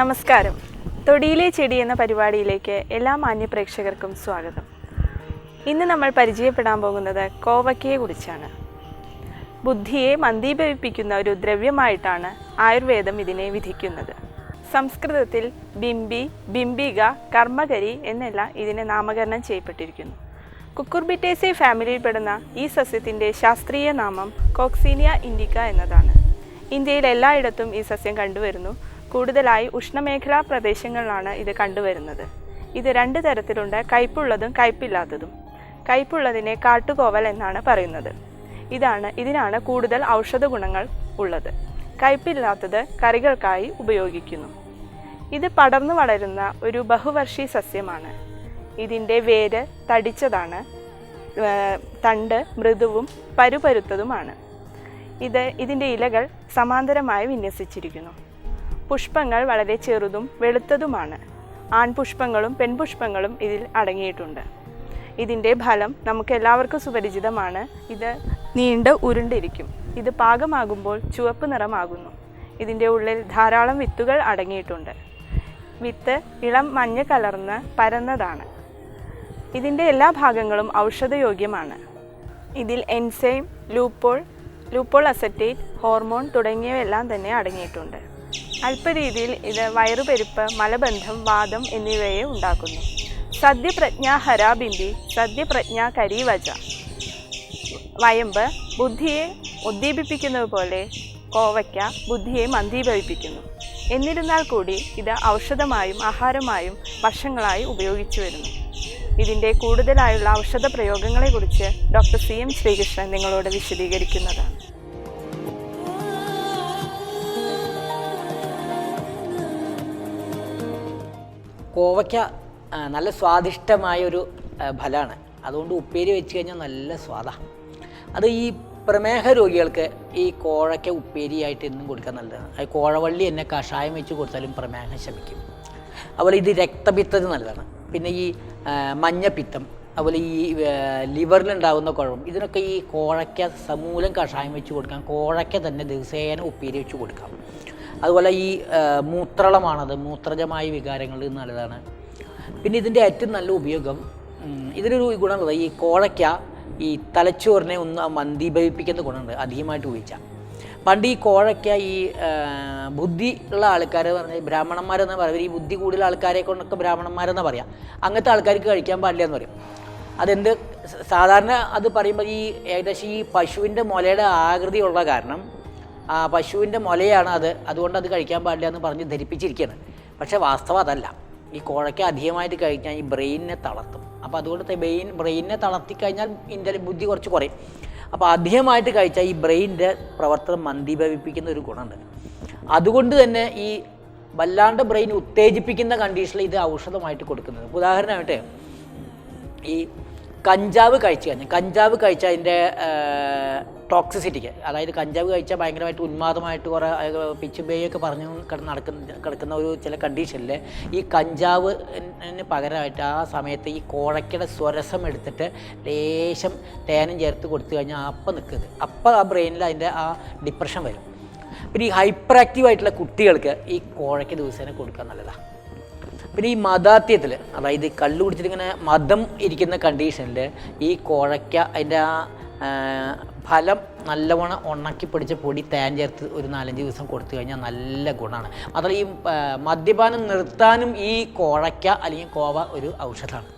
നമസ്കാരം. തൊടിയിലെ ചെടി എന്ന പരിപാടിയിലേക്ക് എല്ലാ മാന്യ പ്രേക്ഷകർക്കും സ്വാഗതം. ഇന്ന് നമ്മൾ പരിചയപ്പെടാൻ പോകുന്നത് കോവയ്ക്കയെ കുറിച്ചാണ്. ബുദ്ധിയെ മന്ദീഭവിപ്പിക്കുന്ന ഒരു ദ്രവ്യമായിട്ടാണ് ആയുർവേദം ഇതിനെ വിധിക്കുന്നത്. സംസ്കൃതത്തിൽ ബിംബി, ബിംബിക, കർമ്മകരി എന്നെല്ലാം ഇതിനെ നാമകരണം ചെയ്യപ്പെട്ടിരിക്കുന്നു. കുക്കുർബിറ്റേസി ഫാമിലിയിൽപ്പെടുന്ന ഈ സസ്യത്തിൻ്റെ ശാസ്ത്രീയ നാമം കോക്സീനിയ ഇൻഡിക്ക എന്നതാണ്. ഇന്ത്യയിൽ എല്ലായിടത്തും ഈ സസ്യം കണ്ടുവരുന്നു. കൂടുതലായി ഉഷ്ണമേഖലാ പ്രദേശങ്ങളിലാണ് ഇത് കണ്ടുവരുന്നത്. ഇത് രണ്ട് തരത്തിലുണ്ട്, കയ്പുള്ളതും കയ്പില്ലാത്തതും. കയ്പുള്ളതിനെ കാട്ടുകോവൽ എന്നാണ് പറയുന്നത്. ഇതിനാണ് കൂടുതൽ ഔഷധ ഗുണങ്ങൾ ഉള്ളത്. കയ്പില്ലാത്തത് കറികൾക്കായി ഉപയോഗിക്കുന്നു. ഇത് പടർന്നു വളരുന്ന ഒരു ബഹുവർഷി സസ്യമാണ്. ഇതിൻ്റെ വേര് തടിച്ചതാണ്, തണ്ട് മൃദുവും പരുപരുത്തതുമാണ്. ഇതിൻ്റെ ഇലകൾ സമാന്തരമായി വിന്യസിച്ചിരിക്കുന്നു. പുഷ്പങ്ങൾ വളരെ ചെറുതും വെളുത്തതുമാണ്. ആൺപുഷ്പങ്ങളും പെൺപുഷ്പങ്ങളും ഇതിൽ അടങ്ങിയിട്ടുണ്ട്. ഇതിൻ്റെ ഫലം നമുക്ക് എല്ലാവർക്കും സുപരിചിതമാണ്. ഇത് നീണ്ട് ഉരുണ്ടിരിക്കും. ഇത് പാകമാകുമ്പോൾ ചുവപ്പ് നിറമാകുന്നു. ഇതിൻ്റെ ഉള്ളിൽ ധാരാളം വിത്തുകൾ അടങ്ങിയിട്ടുണ്ട്. വിത്ത് ഇളം മഞ്ഞ കലർന്ന് പരന്നതാണ്. ഇതിൻ്റെ എല്ലാ ഭാഗങ്ങളും ഔഷധയോഗ്യമാണ്. ഇതിൽ എൻസൈം, ലൂപ്പോൾ അസറ്റേറ്റ്, ഹോർമോൺ തുടങ്ങിയവയെല്ലാം തന്നെ അടങ്ങിയിട്ടുണ്ട്. അല്പരീതിയിൽ ഇത് വയറുപെരുപ്പ്, മലബന്ധം, വാദം എന്നിവയെ ഉണ്ടാക്കുന്നു. സദ്യപ്രജ്ഞ ഹരാബിംബി, സദ്യപ്രജ്ഞ കരീവച. വയമ്പ് ബുദ്ധിയെ ഉദ്ദീപിപ്പിക്കുന്നത് പോലെ കോവയ്ക്ക ബുദ്ധിയെ മന്ദീഭവിപ്പിക്കുന്നു. എന്നിരുന്നാൽ കൂടി ഇത് ഔഷധമായും ആഹാരമായും വർഷങ്ങളായി ഉപയോഗിച്ചു വരുന്നു. ഇതിൻ്റെ കൂടുതലായുള്ള ഔഷധ പ്രയോഗങ്ങളെക്കുറിച്ച് ഡോക്ടർ CM ശ്രീകൃഷ്ണൻ നിങ്ങളോട് വിശദീകരിക്കുന്നതാണ്. കോവയ്ക്ക നല്ല സ്വാദിഷ്ടമായൊരു ഫലമാണ്. അതുകൊണ്ട് ഉപ്പേരി വെച്ച് കഴിഞ്ഞാൽ നല്ല സ്വാദാണ്. അത് ഈ പ്രമേഹ രോഗികൾക്ക് ഈ കോവയ്ക്ക ഉപ്പേരിയായിട്ട് എന്നും കൊടുക്കാൻ നല്ലതാണ്. അത് കോഴവള്ളി എന്നെ കഷായം വെച്ച് കൊടുത്താലും പ്രമേഹം ശമിക്കും. അതുപോലെ ഇത് രക്തപിത്തത്തിന് നല്ലതാണ്. പിന്നെ ഈ മഞ്ഞപ്പിത്തം, അതുപോലെ ഈ ലിവറിലുണ്ടാകുന്ന കുഴപ്പം, ഇതിനൊക്കെ ഈ കോവയ്ക്ക സമൂലം കഷായം വെച്ച് കൊടുക്കാം. കോവയ്ക്ക തന്നെ ദിവസേന ഉപ്പേരി വെച്ച് കൊടുക്കാം. അതുപോലെ ഈ മൂത്രളമാണത്, മൂത്രജമായ വികാരങ്ങളിൽ നല്ലതാണ്. പിന്നെ ഇതിൻ്റെ ഏറ്റവും നല്ല ഉപയോഗം, ഇതിനൊരു ഗുണമുള്ളത് ഈ കോവയ്ക്ക ഈ തലച്ചോറിനെ ഒന്ന് മന്ദീഭവിപ്പിക്കുന്ന ഗുണമുണ്ട് അധികമായിട്ട് ഉപയോഗിച്ചാൽ. പണ്ട് ഈ കോവയ്ക്ക ഈ ബുദ്ധി ഉള്ള ആൾക്കാർ പറഞ്ഞാൽ ബ്രാഹ്മണന്മാരെന്ന് പറയും. ഈ ബുദ്ധി കൂടുതൽ ആൾക്കാരെ കൊണ്ടൊക്കെ ബ്രാഹ്മണന്മാരെന്ന് പറയാം. അങ്ങനത്തെ ആൾക്കാർക്ക് കഴിക്കാൻ പാടില്ല എന്ന് പറയും. അതെന്ത് സാധാരണ അത് പറയുമ്പോൾ ഈ ഏകദേശം ഈ പശുവിൻ്റെ മുലയുടെ ആകൃതിയുള്ള കാരണം പശുവിൻ്റെ മുലയാണ് അത്, അതുകൊണ്ട് അത് കഴിക്കാൻ പാടില്ല എന്ന് പറഞ്ഞ് ധരിപ്പിച്ചിരിക്കുകയാണ്. പക്ഷേ വാസ്തവം അതല്ല. ഈ കോവയ്ക്ക അധികമായിട്ട് കഴിക്കാൻ ഈ ബ്രെയിനിനെ തളർത്തും. അപ്പോൾ അതുകൊണ്ട് ബ്രെയിനിനെ തളർത്തിക്കഴിഞ്ഞാൽ ബുദ്ധി കുറച്ച് കുറയും. അപ്പോൾ അധികമായിട്ട് കഴിച്ചാൽ ഈ ബ്രെയിനിൻ്റെ പ്രവർത്തനം മന്ദീഭവിപ്പിക്കുന്ന ഒരു ഗുണമുണ്ട്. അതുകൊണ്ട് തന്നെ ഈ വല്ലാണ്ട് ബ്രെയിൻ ഉത്തേജിപ്പിക്കുന്ന കണ്ടീഷനിൽ ഇത് ഔഷധമായിട്ട് കൊടുക്കുന്നത്. ഉദാഹരണമായിട്ട് ഈ കഞ്ചാവ് കഴിച്ചാൽ അതിൻ്റെ ടോക്സിസിറ്റിക്ക്, അതായത് കഞ്ചാവ് കഴിച്ചാൽ ഭയങ്കരമായിട്ട് ഉന്മാദമായിട്ട് കുറേ പിച്ചുബേയൊക്കെ പറഞ്ഞ് കിടക്കുന്ന ഒരു ചില കണ്ടീഷനിൽ ഈ കഞ്ചാവിന് പകരമായിട്ട് ആ സമയത്ത് ഈ കോവയ്ക്കയുടെ സ്വരസം എടുത്തിട്ട് ലേശം തേനും ചേർത്ത് കൊടുത്തു കഴിഞ്ഞാൽ അപ്പം നിൽക്കുന്നത്, അപ്പം ആ ബ്രെയിനിൽ അതിൻ്റെ ആ ഡിപ്രഷൻ വരും. പിന്നെ ഈ ഹൈപ്പർ ആക്റ്റീവായിട്ടുള്ള കുട്ടികൾക്ക് ഈ കോവയ്ക്ക ദിവസേന കൊടുക്കാൻ നല്ലതാണ്. പിന്നെ ഈ മദാത്യത്തിൽ, അതായത് കള്ളു കുടിച്ചിട്ട് ഇങ്ങനെ മദം ഇരിക്കുന്ന കണ്ടീഷനിൽ ഈ കോവയ്ക്ക അതിൻ്റെ ആ ഫലം നല്ലവണ്ണം ഉണക്കി പിടിച്ച പൊടി തേൻ ചേർത്ത് ഒരു 4-5 ദിവസം കൊടുത്തു കഴിഞ്ഞാൽ നല്ല ഗുണമാണ്. മാത്രമല്ല ഈ മദ്യപാനം നിർത്താനും ഈ കോവയ്ക്ക അല്ലെങ്കിൽ കോവ ഒരു ഔഷധമാണ്.